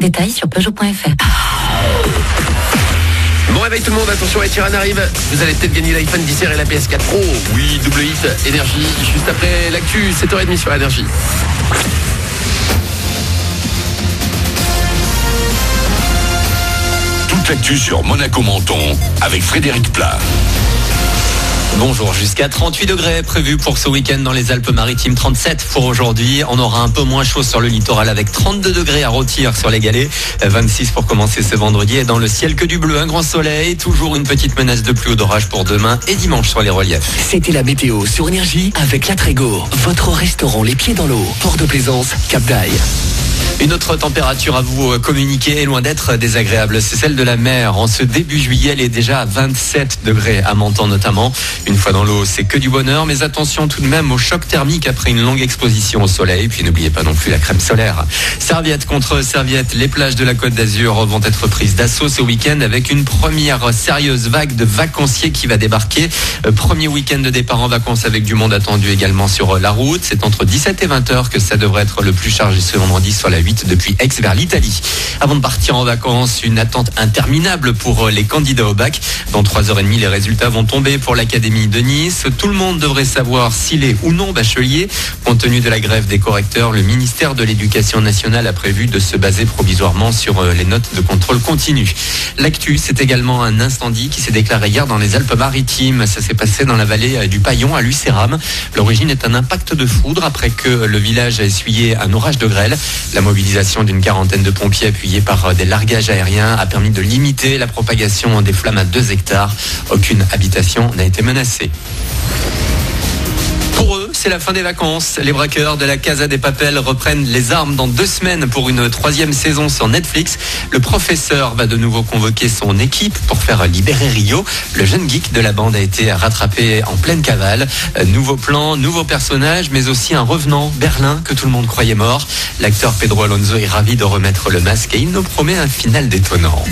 Détails sur Peugeot.fr. Bon réveil tout le monde, attention, Etiran arrive. Vous allez peut-être gagner l'iPhone 10R et la PS4 Pro. Oui, double hit, énergie, juste après l'actu, 7h30 sur énergie. Toute l'actu sur Monaco Menton avec Frédéric Plat. Bonjour, jusqu'à 38 degrés prévus pour ce week-end dans les Alpes-Maritimes, 37 pour aujourd'hui. On aura un peu moins chaud sur le littoral avec 32 degrés à Rôtir sur les galets, 26 pour commencer ce vendredi. Et dans le ciel que du bleu, un grand soleil, toujours une petite menace de pluie ou d'orage pour demain et dimanche sur les reliefs. C'était la météo sur Énergie avec La Trégo, votre restaurant les pieds dans l'eau, Port de Plaisance, Cap d'Aille. Une autre température à vous communiquer est loin d'être désagréable, c'est celle de la mer. En ce début juillet, elle est déjà à 27 degrés à Menton notamment. Une fois dans l'eau, c'est que du bonheur, mais attention tout de même au choc thermique après une longue exposition au soleil. Puis n'oubliez pas non plus la crème solaire. Serviette contre serviette, les plages de la Côte d'Azur vont être prises d'assaut ce week-end avec une première sérieuse vague de vacanciers qui va débarquer. Premier week-end de départ en vacances avec du monde attendu également sur la route. C'est entre 17 et 20 heures que ça devrait être le plus chargé ce vendredi sur la 8 depuis Aix vers l'Italie. Avant de partir en vacances, une attente interminable pour les candidats au bac. Dans 3h30, les résultats vont tomber pour l'Académie de Nice. Tout le monde devrait savoir s'il est ou non bachelier. Compte tenu de la grève des correcteurs, le ministère de l'Éducation nationale a prévu de se baser provisoirement sur les notes de contrôle continu. L'actu, c'est également un incendie qui s'est déclaré hier dans les Alpes-Maritimes. Ça s'est passé dans la vallée du Paillon à Lucéram. L'origine est un impact de foudre après que le village a essuyé un orage de grêle. La mobilisation d'une quarantaine de pompiers appuyés par des largages aériens a permis de limiter la propagation des flammes à 2 hectares. Aucune habitation n'a été menacée. Pour eux, c'est la fin des vacances. Les braqueurs de la Casa des Papel reprennent les armes dans 2 semaines pour une 3e saison sur Netflix. Le professeur va de nouveau convoquer son équipe pour faire libérer Rio. Le jeune geek de la bande a été rattrapé en pleine cavale. Nouveau plan, nouveau personnage, mais aussi un revenant, Berlin, que tout le monde croyait mort. L'acteur Pedro Alonso est ravi de remettre le masque et il nous promet un final détonnant.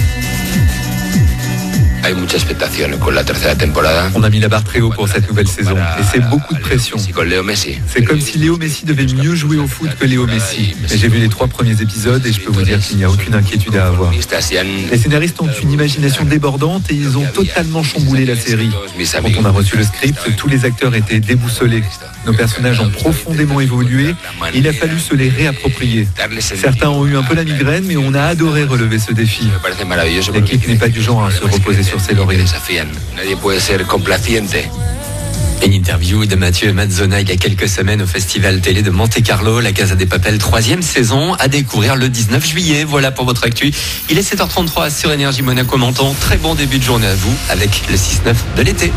On a mis la barre très haut pour cette nouvelle saison et c'est beaucoup de pression. C'est comme si Léo Messi devait mieux jouer au foot que Léo Messi. Mais j'ai vu les 3 premiers épisodes et je peux vous dire qu'il n'y a aucune inquiétude à avoir. Les scénaristes ont une imagination débordante et ils ont totalement chamboulé la série. Quand on a reçu le script, tous les acteurs étaient déboussolés. Nos personnages ont profondément évolué. Il a fallu se les réapproprier. Certains ont eu un peu la migraine, mais on a adoré relever ce défi. L'équipe n'est pas du genre à se reposer sur ses lauriers. Une interview de Mathieu Mazzona il y a quelques semaines au Festival Télé de Monte-Carlo, la Casa des Papel, 3e saison, à découvrir le 19 juillet. Voilà pour votre actu. Il est 7h33 sur Énergie Monaco Menton. Très bon début de journée à vous avec le 6-9 de l'été.